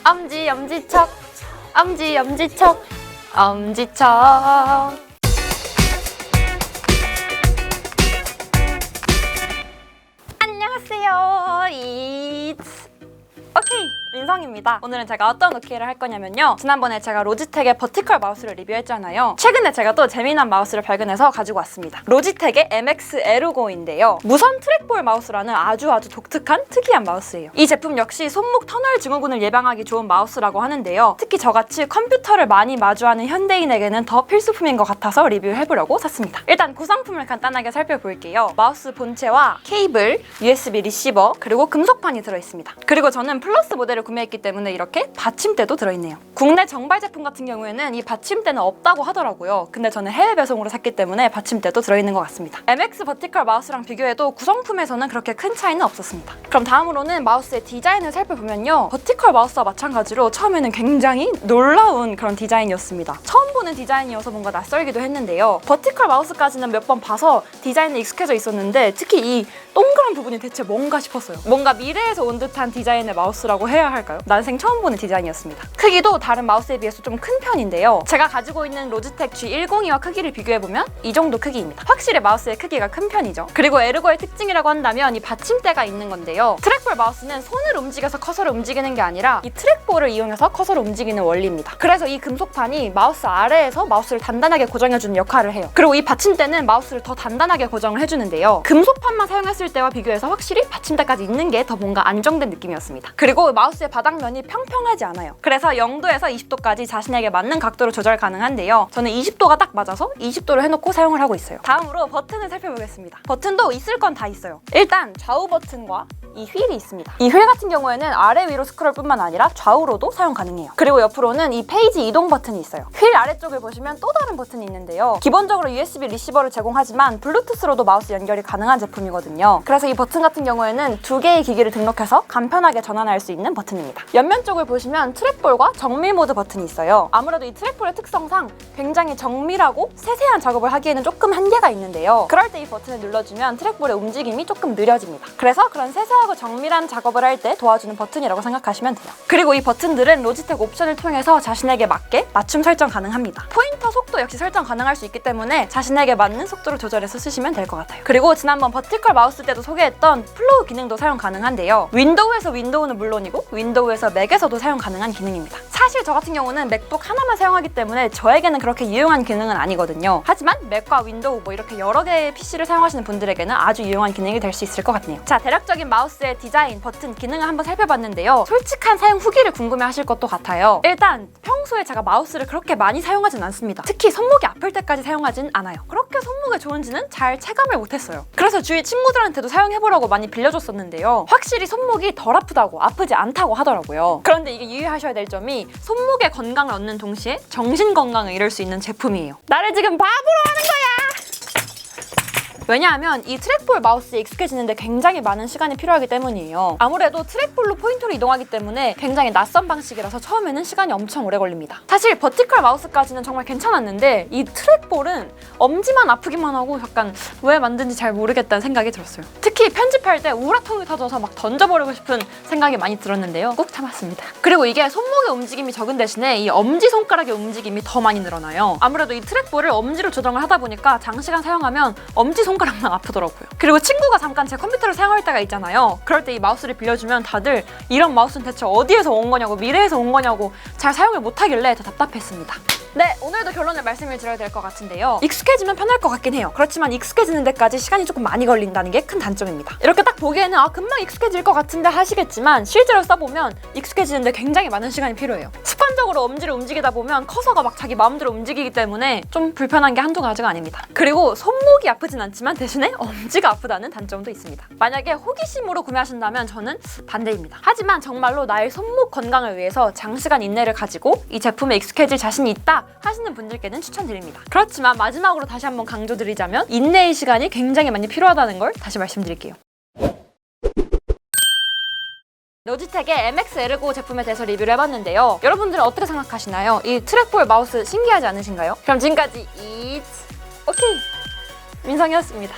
엄지척 엄지척. 안녕하세요. 오케이, 민성입니다. 오늘은 제가 어떤 오케이를 할 거냐면요, 지난번에 제가 로지텍의 버티컬 마우스를 리뷰했잖아요. 최근에 제가 또 재미난 마우스를 발견해서 가지고 왔습니다. 로지텍의 MX 에르고인데요, 무선 트랙볼 마우스라는 아주 독특한 특이한 마우스예요. 이 제품 역시 손목 터널 증후군을 예방하기 좋은 마우스라고 하는데요, 특히 저같이 컴퓨터를 많이 마주하는 현대인에게는 더 필수품인 것 같아서 리뷰해보려고 샀습니다. 일단 구성품을 간단하게 살펴볼게요. 마우스 본체와 케이블, USB 리시버, 그리고 금속판이 들어있습니다. 그리고 저는 플러스 모델을 구매했기 때문에 이렇게 받침대도 들어있네요. 국내 정발 제품 같은 경우에는 이 받침대는 없다고 하더라고요. 근데 저는 해외 배송으로 샀기 때문에 받침대도 들어있는 것 같습니다. MX 버티컬 마우스랑 비교해도 구성품에서는 그렇게 큰 차이는 없었습니다. 그럼 다음으로는 마우스의 디자인을 살펴보면요, 버티컬 마우스와 마찬가지로 처음에는 굉장히 놀라운 그런 디자인이었습니다. 처음 보는 디자인이어서 뭔가 낯설기도 했는데요, 버티컬 마우스까지는 몇 번 봐서 디자인에 익숙해져 있었는데 특히 이 동그란 부분이 대체 뭔가 싶었어요. 뭔가 미래에서 온 듯한 디자인의 마우스라고 해야 할까요? 난생 처음 보는 디자인이었습니다. 크기도 다른 마우스에 비해서 좀 큰 편인데요, 제가 가지고 있는 로지텍 G102와 크기를 비교해보면 이 정도 크기입니다. 확실히 마우스의 크기가 큰 편이죠. 그리고 에르고의 특징이라고 한다면 이 받침대가 있는 건데요, 트랙볼 마우스는 손을 움직여서 커서를 움직이는 게 아니라 이 트랙볼을 이용해서 커서를 움직이는 원리입니다. 그래서 이 금속판이 마우스 아래에서 마우스를 단단하게 고정해주는 역할을 해요. 그리고 이 받침대는 마우스를 더 단단하게 고정을 해주는데요, 금속판만 사용했을 때와 비교해서 확실히 받침대까지 있는 게 더 뭔가 안정된 느낌이었습니다. 그리고 마우스의 바닥면이 평평하지 않아요. 그래서 0도에서 20도까지 자신에게 맞는 각도로 조절 가능한데요, 저는 20도가 딱 맞아서 20도로 해놓고 사용을 하고 있어요. 다음으로 버튼을 살펴보겠습니다. 버튼도 있을 건 다 있어요. 일단 좌우 버튼과 이 휠이 있습니다. 이 휠 같은 경우에는 아래 위로 스크롤 뿐만 아니라 좌우로도 사용 가능해요. 그리고 옆으로는 이 페이지 이동 버튼이 있어요. 휠 아래쪽을 보시면 또 다른 버튼이 있는데요, 기본적으로 USB 리시버를 제공하지만 블루투스로도 마우스 연결이 가능한 제품이거든요. 그래서 이 버튼 같은 경우에는 두 개의 기기를 등록해서 간편하게 전환할 수 있는 버튼입니다. 옆면 쪽을 보시면 트랙볼과 정밀 모드 버튼이 있어요. 아무래도 이 트랙볼의 특성상 굉장히 정밀하고 세세한 작업을 하기에는 조금 한계가 있는데요, 그럴 때 이 버튼을 눌러주면 트랙볼의 움직임이 조금 느려집니다. 그래서 그런 세세하고 정밀한 작업을 할 때 도와주는 버튼이라고 생각하시면 돼요. 그리고 이 버튼들은 로지텍 옵션을 통해서 자신에게 맞게 맞춤 설정 가능합니다. 포인터 속도 역시 설정 가능할 수 있기 때문에 자신에게 맞는 속도를 조절해서 쓰시면 될 것 같아요. 그리고 지난번 버티컬 마우스 때도 소개했던 플로우 기능도 사용 가능한데요, 윈도우에서 윈도우는 물론이고 윈도우에서 맥에서도 사용 가능한 기능입니다. 사실 저 같은 경우는 맥북 하나만 사용하기 때문에 저에게는 그렇게 유용한 기능은 아니거든요. 하지만 맥과 윈도우 뭐 이렇게 여러 개의 PC를 사용하시는 분들에게는 아주 유용한 기능이 될 수 있을 것 같네요. 자, 대략적인 마우스의 디자인, 버튼, 기능을 한번 살펴봤는데요, 솔직한 사용 후기를 궁금해하실 것도 같아요. 일단 평소에 제가 마우스를 그렇게 많이 사용하진 않습니다. 특히 손목이 아플 때까지 사용하진 않아요. 그렇게 손목에 좋은지는 잘 체감을 못했어요. 그래서 주위 친구들한테도 사용해보라고 많이 빌려줬었는데요, 확실히 손목이 덜 아프다고, 아프지 않다고 하더라고요. 그런데 이게 유의하셔야 될 점이 손목의 건강을 얻는 동시에 정신 건강을 이룰 수 있는 제품이에요. 나를 지금 바보로 하는 거야! 왜냐하면 이 트랙볼 마우스에 익숙해지는데 굉장히 많은 시간이 필요하기 때문이에요. 아무래도 트랙볼로 포인터를 이동하기 때문에 굉장히 낯선 방식이라서 처음에는 시간이 엄청 오래 걸립니다. 사실 버티컬 마우스까지는 정말 괜찮았는데 이 트랙볼은 엄지만 아프기만 하고 약간 왜 만든지 잘 모르겠다는 생각이 들었어요. 특히 편집할 때 우라통이 터져서 막 던져버리고 싶은 생각이 많이 들었는데요, 꼭 참았습니다. 그리고 이게 손목의 움직임이 적은 대신에 이 엄지손가락의 움직임이 더 많이 늘어나요. 아무래도 이 트랙볼을 엄지로 조정을 하다 보니까 장시간 사용하면 엄지손가락만 아프더라고요. 그리고 친구가 잠깐 제 컴퓨터를 사용할 때가 있잖아요. 그럴 때 이 마우스를 빌려주면 다들 이런 마우스는 대체 어디에서 온 거냐고, 미래에서 온 거냐고 잘 사용을 못하길래 더 답답했습니다. 네, 오늘도 결론을 말씀을 드려야 될 것 같은데요, 익숙해지면 편할 것 같긴 해요. 그렇지만 익숙해지는 데까지 시간이 조금 많이 걸린다는 게 큰 단점입니다. 이렇게 딱 보기에는 금방 익숙해질 것 같은데 하시겠지만 실제로 써보면 익숙해지는데 굉장히 많은 시간이 필요해요. 습관적으로 엄지를 움직이다 보면 커서가 막 자기 마음대로 움직이기 때문에 좀 불편한 게 한두 가지가 아닙니다. 그리고 손목이 아프진 않지만 대신에 엄지가 아프다는 단점도 있습니다. 만약에 호기심으로 구매하신다면 저는 반대입니다. 하지만 정말로 나의 손목 건강을 위해서 장시간 인내를 가지고 이 제품에 익숙해질 자신이 있다 하시는 분들께는 추천드립니다. 그렇지만 마지막으로 다시 한번 강조드리자면 인내의 시간이 굉장히 많이 필요하다는 걸 다시 말씀드릴게요. 로지텍의 MX 에르고 제품에 대해서 리뷰를 해봤는데요, 여러분들은 어떻게 생각하시나요? 이 트랙볼 마우스 신기하지 않으신가요? 그럼 지금까지 오케이 민성이었습니다.